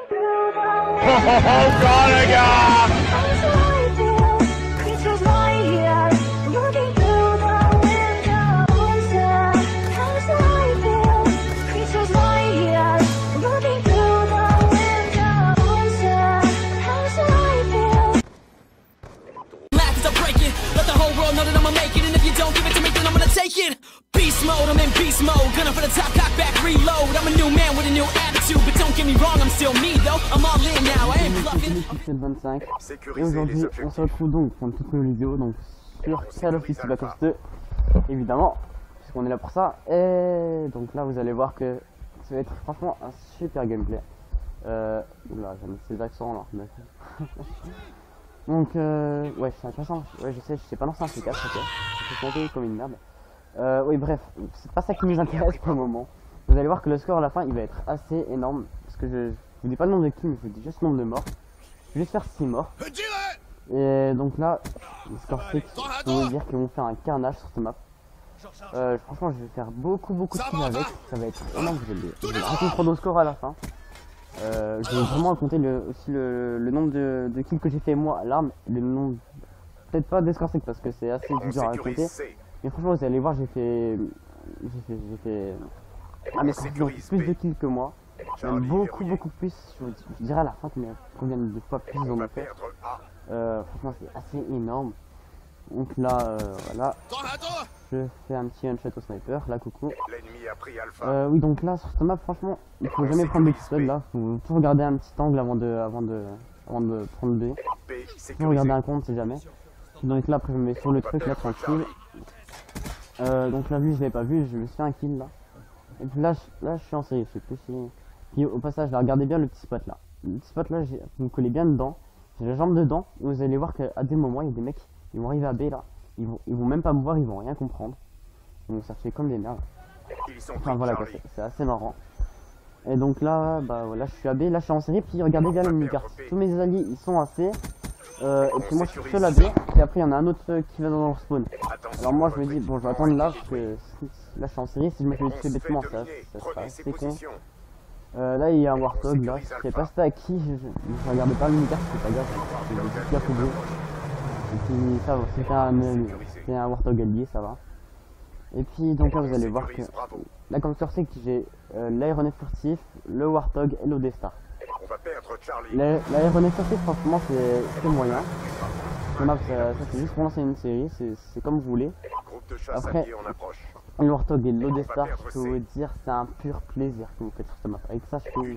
Oh god, les gars! Beast mode, I'm in beast mode. Gunning for the top, cock back, reload. I'm a new man with a new attitude, but don't get me wrong, I'm still me though. I'm all in now, I ain't bluffing. C'est le 25. Et aujourd'hui, on se retrouve donc pour une toute nouvelle vidéo donc sur Call of Duty Black Ops 2, évidemment, puisqu'on est là pour ça. Et donc là, vous allez voir que ça va être franchement un super gameplay. Oula, j'ai mis ces accents là. Donc, ouais, c'est intéressant. Ouais, je sais pas lancer un C4, ok. Je suis tombé comme une merde. Oui, bref, c'est pas ça qui nous intéresse pour le moment. Vous allez voir que le score à la fin il va être assez énorme. Parce que je vous dis pas le nombre de kills, mais je vous dis juste le nombre de morts. Je vais juste faire 6 morts. Et donc là, le score fixe, je peux vous dire qu'ils vont faire un carnage sur cette map. Franchement, je vais faire beaucoup de kills avec. Ça va être énorme. Je vais arrêter le chrono score à la fin. Je vais vraiment compter aussi le nombre de kills que j'ai fait moi à l'arme. Le nombre, peut-être pas des scores parce que c'est assez dur à compter. Mais franchement, vous allez voir, j'ai fait plus de kills que moi. Même beaucoup plus. Je dirais à la fin combien de fois plus ils en ont fait. Franchement, c'est assez énorme. Donc là, voilà. Je fais un petit one-shot au sniper. Là, coucou. Oui, donc là, sur cette map, franchement, il faut jamais prendre d'explode là. Faut toujours garder un petit angle avant de prendre B. Faut regarder un compte, si jamais. Donc là, après, je me mets sur le truc là, tranquille. Donc là, lui, je l'ai pas vu, je me suis fait un kill là. Et puis là, je suis en série, je sais plus si. Puis au passage, là, regardez bien le petit spot là. Le petit spot là, vous me collez bien dedans. J'ai la jambe dedans. Et vous allez voir qu'à des moments, il y a des mecs, ils vont arriver à B là. Ils vont même pas me voir, ils vont rien comprendre. Donc ça fait comme des merdes. Enfin voilà quoi, c'est assez marrant. Et donc là, bah voilà, je suis à B, là je suis en série. Puis regardez bien le mini-carte. Tous mes alliés, ils sont à C. Et puis moi je suis seul à B, et après il y en a un autre qui va dans leur spawn. Alors moi je me dis, bon je vais attendre là, parce que là je suis en série, si je me fais tuer bêtement, ça sera assez con. Là il y a un Warthog, là, je sais pas c'était à qui, je regardais pas le mini-carte, c'est pas grave, j'ai juste gaffe au bleu. Et puis ça va, c'était un Warthog allié, ça va. Et puis donc là vous allez voir que, là comme tu sais que j'ai l'aéronef furtif, le Warthog et l'Odestar. L'aéronef furtif franchement c'est moyen. Ça c'est juste pour lancer une série, c'est comme vous voulez. Après, le Warthog et l'Odestar, je peux vous dire, c'est un pur plaisir que vous faites sur cette map. Avec ça, je peux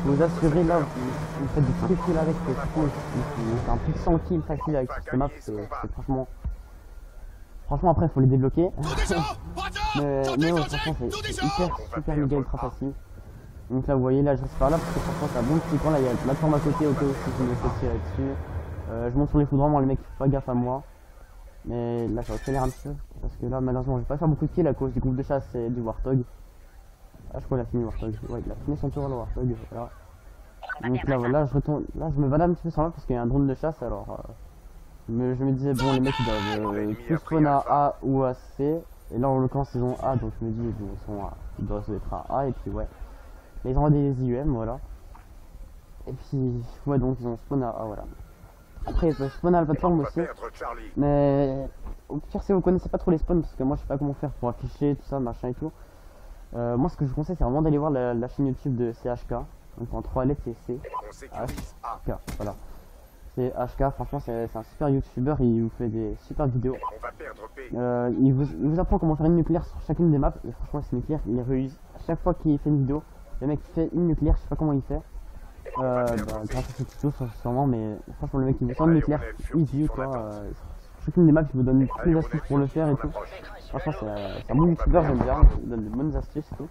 vous assurer, là, vous faites du free kill avec, c'est un plus de 100 kills facile avec cette map, c'est franchement... Franchement, après, il faut les débloquer. mais ouais, franchement, c'est super méga ultra facile. Donc là, vous voyez, là, je reste par là, parce que franchement, c'est un bon petit coin, là, il y a la plateforme à côté, au cas où si je me fais tirer dessus. Je monte sur les foudroiements, les mecs font pas gaffe à moi. Mais là, ça va accélérer un petit peu. Parce que là, malheureusement, je vais pas faire beaucoup de kills à cause du groupe de chasse et du Warthog. Ah, je crois qu'il a fini le Warthog. Ouais, il a fini son tour le Warthog. Voilà. Donc là, voilà, je retourne. Là, je me balade un petit peu sur là parce qu'il y a un drone de chasse. Alors, je me disais, bon, les mecs ils doivent plus spawn à A ou à C. Et là, en l'occurrence, ils ont A. Donc je me dis, ils doivent être à A. Et puis, ouais. Là, ils ont des IUM, voilà. Et puis, ouais, donc ils ont spawn à A, voilà. Après, ils peuvent spawn à la plateforme aussi. Mais au pire, si vous connaissez pas trop les spawns, parce que moi je sais pas comment faire pour afficher tout ça, machin et tout. Moi, ce que je vous conseille, c'est vraiment d'aller voir la chaîne YouTube de CHK. Donc en 3 lettres, c'est CHK. Voilà. C'est HK, franchement, c'est un super YouTuber. Il vous fait des super vidéos. Il vous apprend comment faire une nucléaire sur chacune des maps. Et franchement, c'est nucléaire. Il réussit. À chaque fois qu'il fait une vidéo, le mec fait une nucléaire, je sais pas comment il fait. Grâce à ce tuto sûrement, mais franchement le mec il vous sort le nucléaire easy quoi. Chacune des maps il vous donne plus d'astuces pour le faire et tout. Franchement c'est un bon youtubeur, j'aime bien, il donne de bonnes astuces et tout.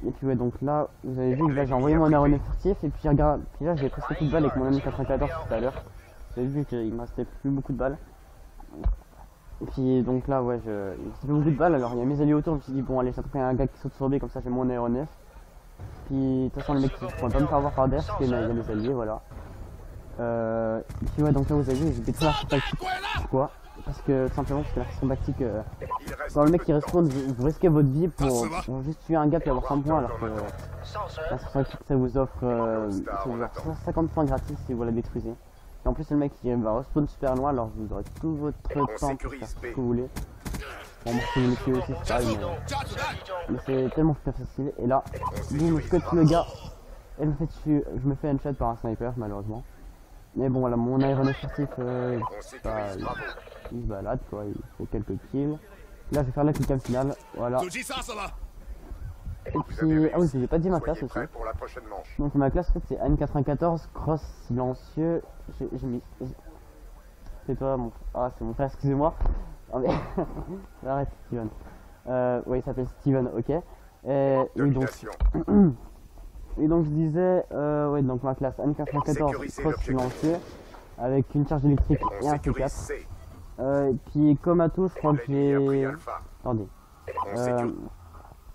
Et puis ouais, donc là vous avez vu que là j'ai envoyé mon aéronef furtif et puis regarde, puis là j'ai presque plus de balles avec mon M94 tout à l'heure. Vous avez vu qu'il me restait plus beaucoup de balles. Et puis donc là ouais, il me restait plus beaucoup de balles, alors il y a mes alliés autour, je me suis dit bon allez j'attends un gars qui saute sur B comme ça j'ai mon aéronef. Puis de toute façon les mecs je pourrais pas me faire avoir par derrière parce qu'il y a mes alliés, voilà. Et puis ouais, donc là vous avez vu j'ai détruit la tactique quoi. parce que tout simplement parce que la façon tactique, quand le mec qui respawn, vous risquez votre vie pour juste tuer un gars et avoir 100 points, alors que la façon tactique ça vous offre 50 points gratis si vous la détruisez. Et en plus le mec qui va respawn super loin, alors vous aurez tout votre temps pour faire ce que vous voulez. Bon, moi si vous le tuez aussi c'est pareil, mais c'est tellement super facile. Et là, boum, je cut le gars, et je me fais headshot par un sniper malheureusement. Mais bon voilà, mon aéronef furtif, il se balade quoi, il fait quelques kills. Là je vais faire la click finale, voilà. Et puis, ah oui, j'ai pas dit ma classe aussi. Donc ma classe en fait c'est N94, cross silencieux. J'ai mis... C'est toi mon... Ah c'est mon frère, excusez-moi. Non mais... Arrête Steven. Ouais il s'appelle Steven, ok. Et donc je disais, ouais donc ma classe N94 cross silencieux avec une charge électrique et un C4. Et puis comme atout je crois que j'ai... Attendez.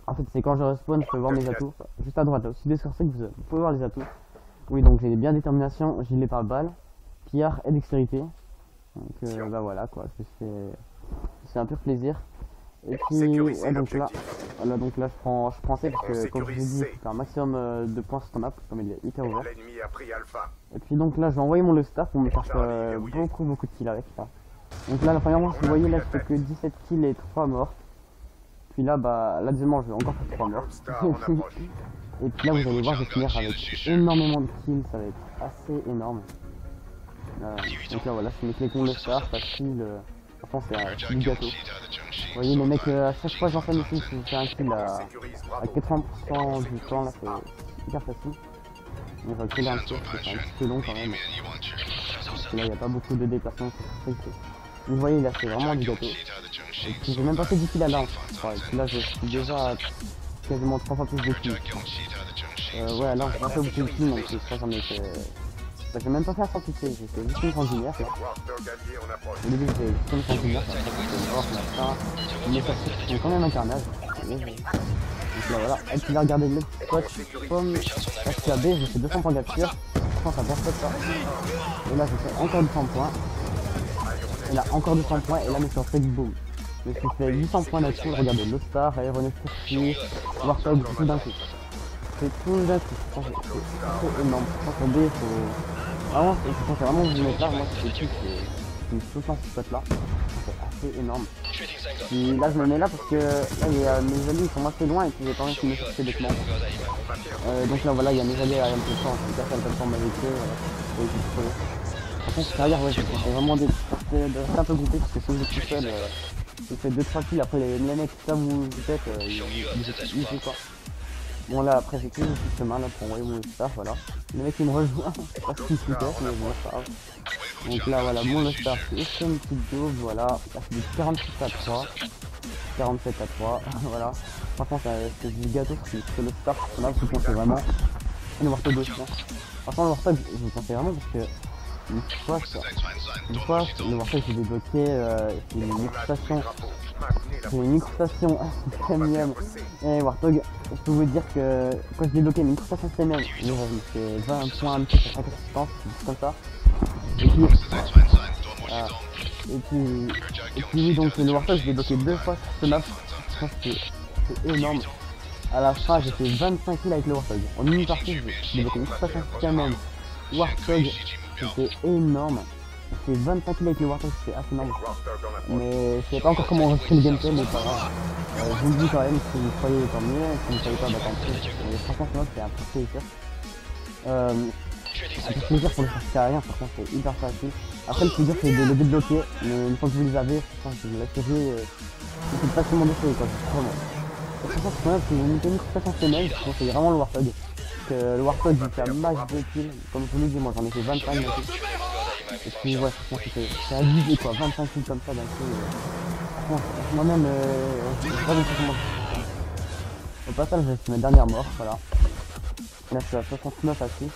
En fait c'est quand je respawn je peux voir mes atouts. Juste à droite là, aussi d'escorcer que vous pouvez voir les atouts. Oui donc j'ai bien détermination, gilet pare-balles, pillard et dextérité. Donc bah voilà quoi, c'est un pur plaisir. Et puis ouais, donc là je prends C parce que comme je vous ai dit c'est un maximum de points sur ton map comme il est hyper ouvert. Et puis donc là je vais envoyer mon Lostar pour me faire beaucoup de kills avec ça. Donc là la première manche vous voyez là je fais que 17 kills et 3 morts. Puis là bah la deuxième manche je vais encore faire 3 morts. Et puis là vous allez voir je vais finir avec énormément de kills, ça va être assez énorme. Donc là voilà je mets avec mon Lostar, facile, franchement c'est du gâteau. Vous voyez les mecs à chaque fois que j'en fais une mission, je fais un kill à 80% du temps là, c'est hyper facile. On va killer un petit peu, c'est un petit peu long quand même. Parce que là il n'y a pas beaucoup de déplacements. Vous voyez là c'est vraiment du gâteau. Et puis j'ai même pas fait 10 kills à là. Et là je suis déjà à quasiment 3 fois plus de kills. Ouais là j'ai pas fait beaucoup de kills donc je crois que j'en ai fait... Bah, j'ai même pas fait un sanglier, j'ai fait juste une sanguinaire là. Au début j'ai fait une sanguinaire, après j'ai mort, machin. Mais ça fait quand même un carnage. Donc là voilà, et puis là regardez le spot, comme SQAB, j'ai fait 200 points de capture. Franchement ça perd pas de ça. Et là j'ai fait encore 200 points. Et là encore 200 points, et là je suis en fait boum. Je me suis fait 800 points là-dessus, regardez Lostar, aéronef furtif, Warthog, tout d'un coup. C'est tout d'un coup, c'est énorme. Franchement B c'est vraiment vous mettre là, moi c'est le truc qui me saute dans ce spot là. C'est assez énorme. Puis là je me mets là parce que là mes alliés ils sont assez loin et puis j'ai pas envie de me chercher des plans. Donc là voilà il y a mes alliés à rien de temps, je suis personne comme ça avec eux, et je suis crevé. Par contre derrière ouais c'est vraiment de rester un peu groupé parce que si vous êtes tout seul, vous faites 2-3 kills, après les mecs ça vous tête, ils font quoi. Bon là après j'ai tout le chemin là pour envoyer mon Lostar, voilà. Le mec il me rejoint, parce qu'il se casse, mais bon c'est pas grave. Donc là voilà mon Lostar c'est une petite dose, voilà. Là c'est du 47 à 3. 47 à 3, voilà. Franchement c'est du gâteau parce que Lostar là vous pensez vraiment. Et le Warthog aussi. Franchement le Warthog je vous pensais vraiment parce que une fois le Warthog j'ai débloqué c'est une microstation premium. Et Warthog, je peux vous dire que quand j'ai débloqué une microstation premium, je me fais 20 points un petit sur chaque assistance, comme ça. Et puis oui, donc le Warthog j'ai débloqué 2 fois sur ce map. Je pense que c'est énorme. À la fin j'ai fait 25 kills avec le Warthog. En une partie j'ai débloqué une microstation premium. Warthog, c'était énorme. J'ai fait 25 kills avec le Warthog, c'était assez énorme. Mais je sais pas encore comment on refait le gameplay, mais pas grave. Je vous le dis quand même, si vous croyez tant mieux, si vous ne croyez pas, bah tant pis. Mais franchement, c'est un peu plaisir. Un peu plaisir pour le faire aérien, franchement, c'est hyper facile. Après, le plus dur, c'est de le débloquer. Mais une fois que vous les avez, franchement, je vous laisse jouer. C'est facilement défait, quoi, vraiment. Et franchement, c'est quand même une microstation semaine, je pense que c'est vraiment le Warthog. Parce que le Warthog, il fait un max de kills. Comme je vous l'ai dit, moi j'en ai fait 25 d'un coup. Et puis ouais, franchement c'est abusé quoi, 25 kills comme ça d'un coup. Moi-même, je sais pas comment. Au passage, j'ai fait ma dernière mort, voilà. Là je suis à 69 à 6.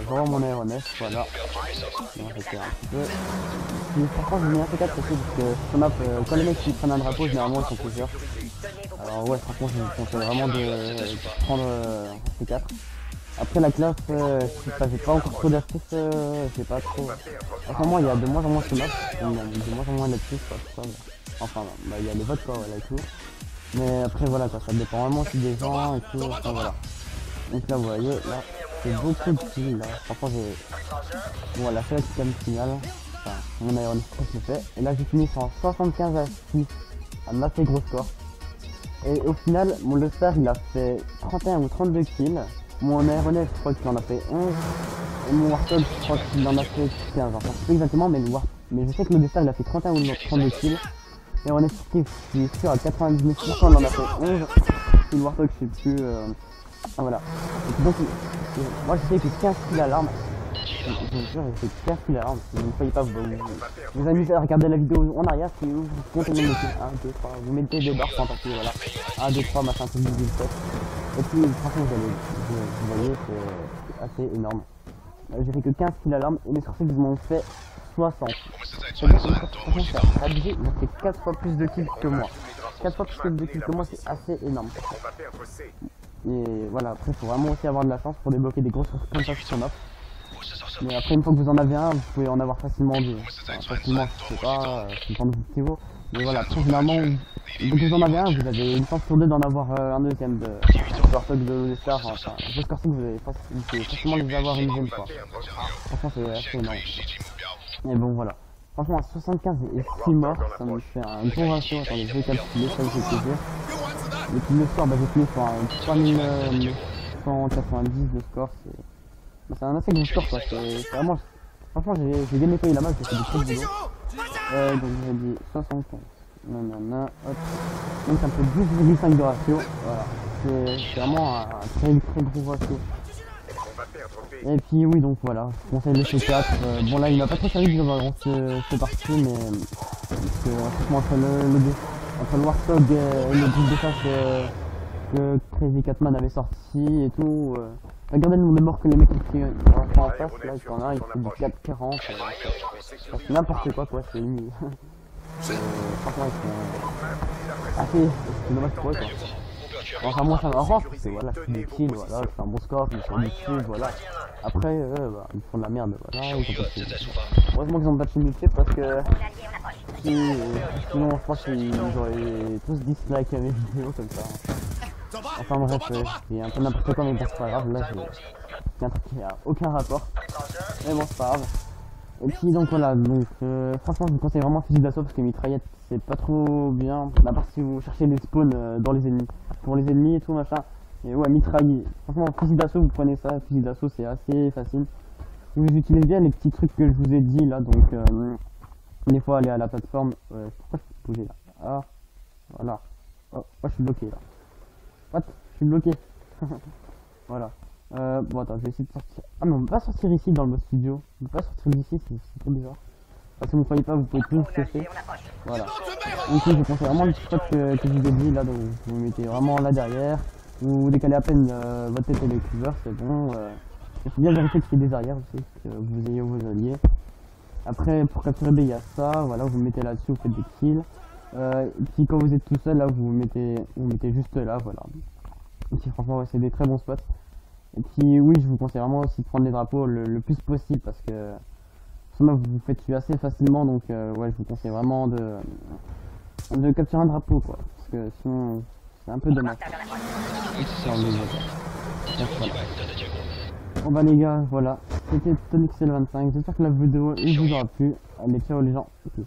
Je rends mon aéronef, voilà. Non, j'étais un petit peu. Puis franchement, j'ai mis un C4 aussi parce que sur map, quand les mecs qui prennent un drapeau, généralement ils sont plusieurs. Alors ouais, franchement, je vous conseille vraiment de prendre un C4. Après la classe, j'ai pas encore trop d'astuces, j'ai pas trop... En ce moment il y a de moins en moins de maps, il y a de moins en moins d'astuces quoi, tout ça. Enfin bah, il y a les votes quoi, voilà et tout. Mais après voilà quoi, ça dépend vraiment aussi des gens et tout, enfin voilà. Donc là vous voyez, là c'est beaucoup de kills là, franchement j'ai... Voilà, c'est la petite finale, enfin mon aéronef le fait. Et là j'ai fini sur 75 à 6, un assez gros score. Et au final, mon Lester il a fait 31 ou 32 kills. Mon aéronef je crois qu'il en a fait 11. Et mon Warthog je crois qu'il en a fait 15. Enfin je sais pas exactement mais je sais que le Lester il a fait 31 ou 32 kills. Et on est sûr à 99% il en a fait 11. Et le Warthog je sais plus... voilà. Et donc moi je sais que 15 kills à l'arme. Je vous jure, j'ai fait 15 kills à l'arme. Vous ne croyez pas, vous amusez à regarder la vidéo en arrière si vous comptez le métier. 1, 2, 3, vous mettez des barres sans partie, voilà. 1, 2, 3, machin, tout le monde fait. Et puis franchement vous voyez, c'est assez énorme. J'ai fait que 15 kills à l'arme et mes sorciers ils m'ont fait 60. C'est-à-dire que franchement c'est abusé, ils ont fait 4 fois plus de kills que moi. 4 fois plus de kills que moi, c'est assez énorme. Et voilà, après il faut vraiment aussi avoir de la chance pour débloquer des grosses ressources comme ça sur son offre. Mais après une fois que vous en avez un, vous pouvez en avoir facilement deux. Enfin, facilement, je sais pas, ça dépend de votre niveau. Mais voilà, après généralement, dès que vous en avez un, vous avez une chance sur deux d'en avoir un deuxième de Warthog de Star. Enfin, vos scores vous pouvez facilement les avoir une deuxième fois. Franchement c'est assez énorme. Mais bon voilà. Franchement à 75 et 6 morts, ça me fait un bon ratio. Attendez, je vais calculer, ça vous fait plaisir. Et puis le score, bah j'ai fini sur un 3190 de score, c'est un assez gros score quoi, c'est vraiment... Franchement j'ai bien nettoyé la map, j'ai fait du très boulot. Donc j'ai dit 75, nanana, hop. Donc ça me fait 12,5 de ratio, voilà. C'est vraiment un très gros ratio. Et puis oui donc voilà, je conseille le C4, bon là il m'a pas trop servi de voir cette partie mais... Parce que franchement entre le Warthog et le groupe de chasse que Crazy Catman avait sorti et tout... Regardez le nombre de morts que les mecs qui en face, là, il y en a, il fait du 4,40, c'est n'importe quoi, c'est une... franchement, ils sont assez... C'est dommage pour eux, quoi. Enfin, moi, ça m'arrange, parce que voilà, je suis des kills, voilà, je fais un bon score, je me suis habitué, voilà. Après, bah, ils font de la merde, voilà, ils ont pas de... Heureusement qu'ils ont pas de chimie parce que... Sinon, je pense qu'ils auraient tous dislike à mes vidéos, comme ça. Enfin bref, c'est un peu n'importe quoi mais bon c'est pas grave, là c'est un truc qui a aucun rapport. Mais bon c'est pas grave. Et puis donc voilà, donc franchement je vous conseille vraiment fusil d'assaut parce que mitraillette c'est pas trop bien. À part si vous cherchez des spawns dans les ennemis. Pour les ennemis et tout machin. Et ouais mitraille, franchement fusil d'assaut vous prenez ça, fusil d'assaut c'est assez facile. Vous utilisez bien les petits trucs que je vous ai dit là, donc des fois aller à la plateforme. Pourquoi je peux bouger là? Ah voilà. Oh je suis bloqué là. What? Je suis bloqué. Voilà. Bon attends, je vais essayer de sortir. Ah mais on peut pas sortir ici dans le mode studio. On peut pas sortir d'ici, c'est trop bizarre. Parce que vous ne croyez pas, vous pouvez tout cacher. Voilà. Donc je vous conseille vraiment le spot que je vous ai dit là, donc vous mettez vraiment là derrière. Vous décalez à peine votre tête et le couvert, c'est bon. Il faut bien vérifier qu'il y ait des arrières aussi, que vous ayez vos alliés. Après pour capturer B il y a ça, voilà, vous mettez là-dessus, vous faites des kills. Et puis quand vous êtes tout seul là vous mettez juste là, voilà. Et puis franchement ouais, c'est des très bons spots. Et puis oui je vous conseille vraiment aussi de prendre les drapeaux le plus possible parce que sinon vous vous faites tuer assez facilement, donc ouais je vous conseille vraiment de capturer un drapeau quoi, parce que sinon c'est un peu dommage. Voilà. Bon bah les gars voilà, c'était TonyXL25, j'espère que la vidéo il vous aura plu. Allez ciao les gens, peace.